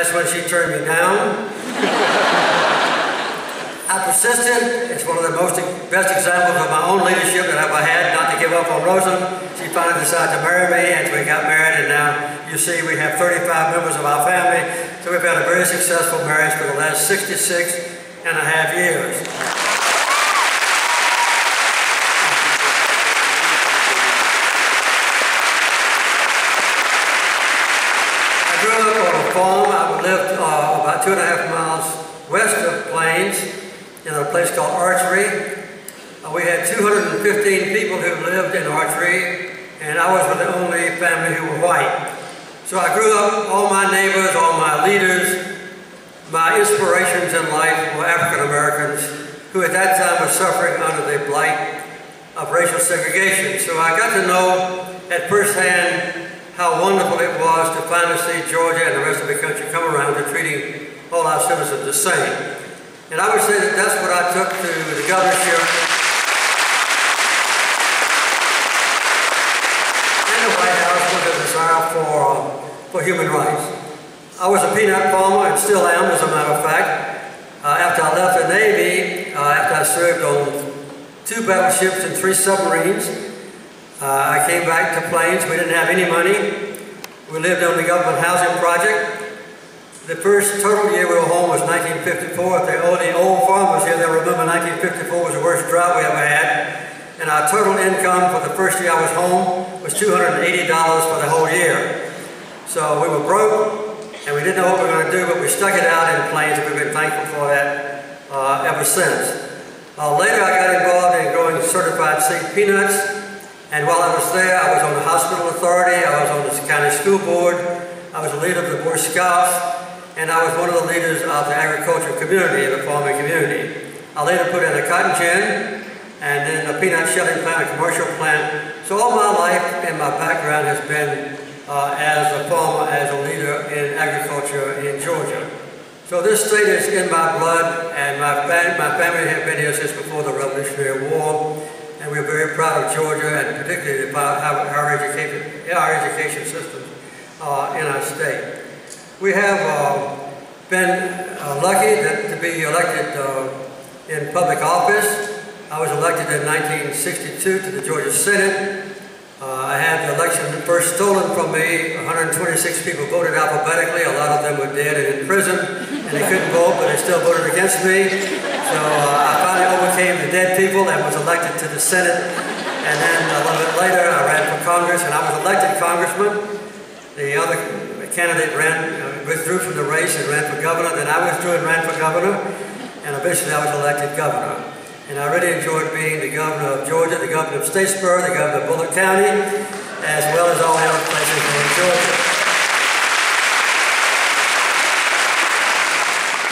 that's when she turned me down. I persisted. It's one of the best examples of my own leadership that I've ever had, not to give up on Rosa. She finally decided to marry me, and we got married, and now you see we have 35 members of our family. So we've had a very successful marriage for the last 66 and a half years. I grew up on a farm. I lived about 2.5 miles west of Plains, in a place called Archery. We had 215 people who lived in Archery, and I was the only family who were white. So I grew up, all my neighbors, all my leaders, my inspirations in life were African Americans who at that time were suffering under the blight of racial segregation. So I got to know at first hand how wonderful it was to finally see Georgia and the rest of the country come around to treating all our citizens the same. And I would say that that's what I took to the governorship and the White House with a desire for human rights. I was a peanut farmer and still am, as a matter of fact. After I left the Navy, after I served on 2 battleships and 3 submarines, I came back to Plains. We didn't have any money. We lived on the government housing project. The first total year we were home was 1954. If the old farmers here, they'll remember 1954 was the worst drought we ever had. And our total income for the first year I was home was $280 for the whole year. So we were broke, and we didn't know what we were going to do, but we stuck it out in Plains, and we've been thankful for that ever since. Later I got involved in growing certified seed peanuts, and while I was there, I was on the hospital authority, I was on the county school board, I was a leader of the Boy Scouts, and I was one of the leaders of the agricultural community, the farming community. I later put in a cotton gin, and then a peanut shelling plant, a commercial plant. So all my life and my background has been as a farmer, as a leader in agriculture in Georgia. So this state is in my blood, and my family have been here since before the Revolutionary War, and we're very proud of Georgia, and particularly about our education system in our state. We have been lucky to be elected in public office. I was elected in 1962 to the Georgia Senate. I had the election first stolen from me. 126 people voted alphabetically. A lot of them were dead and in prison, and they couldn't vote, but they still voted against me. So I finally overcame the dead people and was elected to the Senate. And then a little bit later, I ran for Congress, and I was elected congressman. The other candidate withdrew from the race and ran for governor. Then I withdrew and ran for governor, and eventually I was elected governor. And I really enjoyed being the governor of Georgia, the governor of Statesboro, the governor of Bullock County, as well as all the other places in Georgia.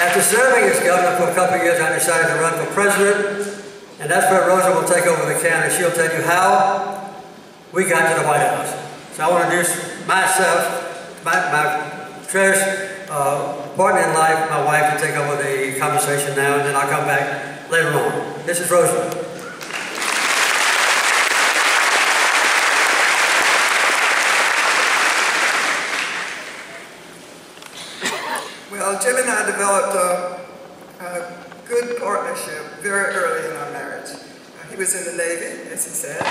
After serving as governor for a couple of years, I decided to run for president, and that's where Rosa will take over the county. She'll tell you how we got to the White House. So I want to introduce myself, my cherished partner in life, my wife, to take over the conversation now, and then I'll come back later on. This is Rosa. Well, Jim and I developed a good partnership very early in our marriage. He was in the Navy, as he said,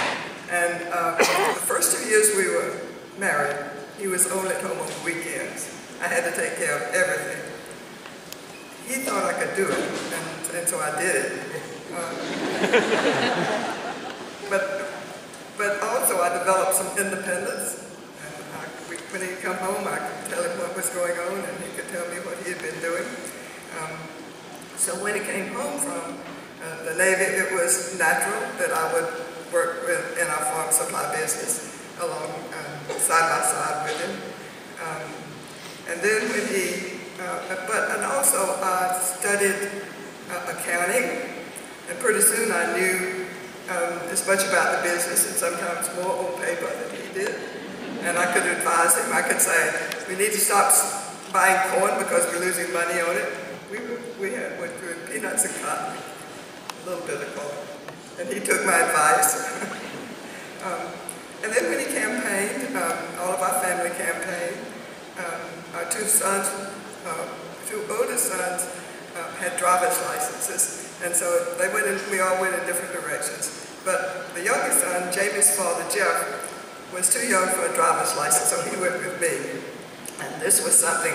and the first 2 years we were married, he was only at home on weekends. I had to take care of everything. He thought I could do it, and so I did it. But also I developed some independence. And when he'd come home, I could tell him what was going on, and he could tell me what he had been doing. So when he came home from the Navy, it was natural that I would work in our farm supply business along side by side with him. And then when he, and also I studied accounting, and pretty soon I knew as much about the business and sometimes more on paper than he did. And I could advise him. I could say, we need to stop buying corn because we're losing money on it. We went through peanuts and cotton, a little bit of corn. And he took my advice. And then when he campaigned, all of our family campaigned. Our two sons driver's licenses, and so we all went in different directions. But the younger son, Jamie's father, Jeff, was too young for a driver's license, so he went with me. And this was something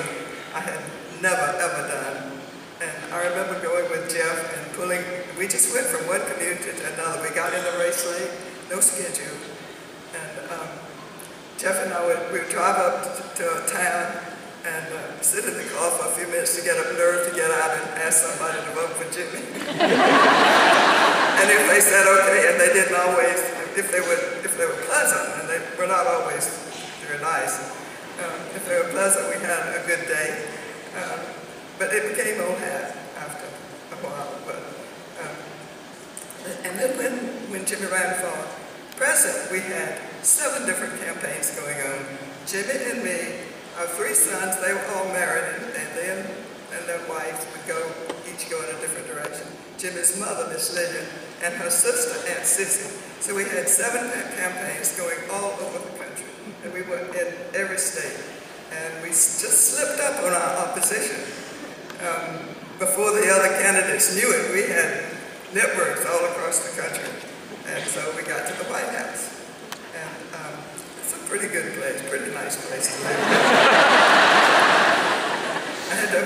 I had never, ever done. And I remember going with Jeff and we just went from one community to another. We got in the race late, no schedule. And Jeff and I would drive up to a town and sit in the car for a few minutes to get up nerve to get out and ask somebody to vote for Jimmy. And if they said okay, and they didn't always, if they were pleasant, and they were not always very nice, if they were pleasant, we had a good day. But it became old hat after a while. And then when Jimmy ran for president, we had 7 different campaigns going on. Jimmy and me, our 3 sons, they were all married, and their wives would each go in a different direction. Jimmy's mother, Miss Lillian, and her sister, Aunt Sissy. So we had 7 campaigns going all over the country, and we were in every state. And we just slipped up on our opposition. Before the other candidates knew it, we had networks all across the country. And so we got to the White House. And it's a pretty good place, pretty nice place to live.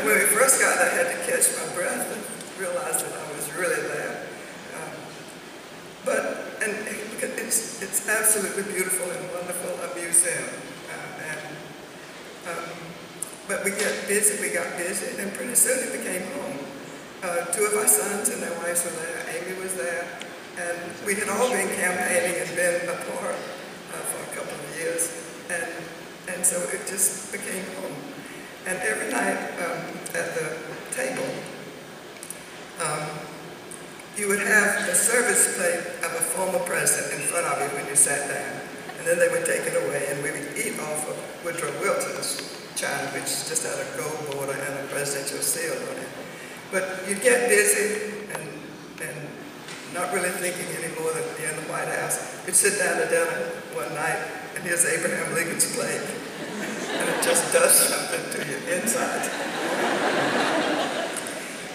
When we first got there, I had to catch my breath and realize that I was really there. It's absolutely beautiful and wonderful, a museum. But we got busy, and pretty soon it became home. 2 of our sons and their wives were there, Amy was there, and we had all been campaigning and been apart for a couple of years, and so it just became home. And every night at the table, you would have the service plate of a former president in front of you when you sat down, and then they would take it away, and we would eat off of Woodrow Wilson's china, which just had a gold border and a presidential seal on it. But you'd get busy and not really thinking anymore that you're in the White House. You'd sit down to dinner one night, and here's Abraham Lincoln's plate, and it just does something to your insides.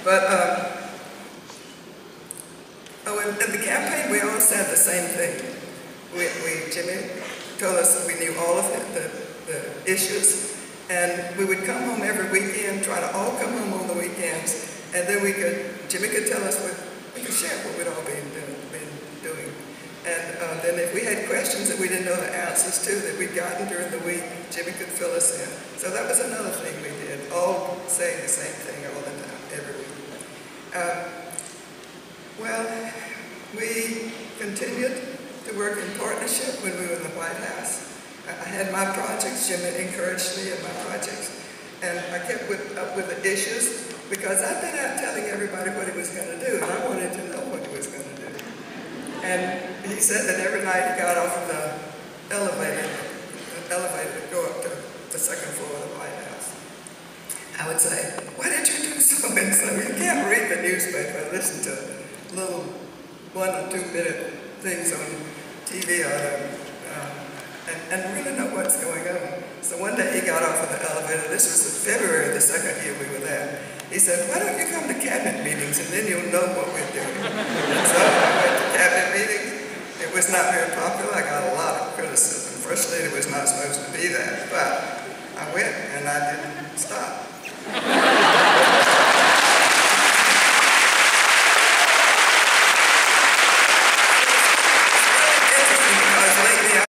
But in the campaign, we all said the same thing. Jimmy told us that we knew all of the issues, and we would come home every weekend, try to all come home on the weekends, and then Jimmy could tell us we could share what we'd all been doing. And then if we had questions that we didn't know the answers to that we'd gotten during the week, Jimmy could fill us in. So that was another thing we did, all saying the same thing all the time, every week. We continued to work in partnership when we were in the White House. I had my projects, Jimmy encouraged me in my projects, and I kept up with the issues because I've been out telling everybody what he was going to do, and I wanted to know what he was going to do. And he said that every night he got off of the elevator to go up to the second floor of the White House. I would say, why did you do so and so? You can't read the newspaper and listen to little 1 or 2 minute things on TV and really know what's going on. So one day he got off of the elevator. This was in February, the 2nd year we were there. He said, why don't you come to cabinet meetings and then you'll know what we're doing. And so I went to cabinet meetings. It was not very popular. I got a lot of criticism. First Lady was not supposed to be there, but I went and I didn't stop.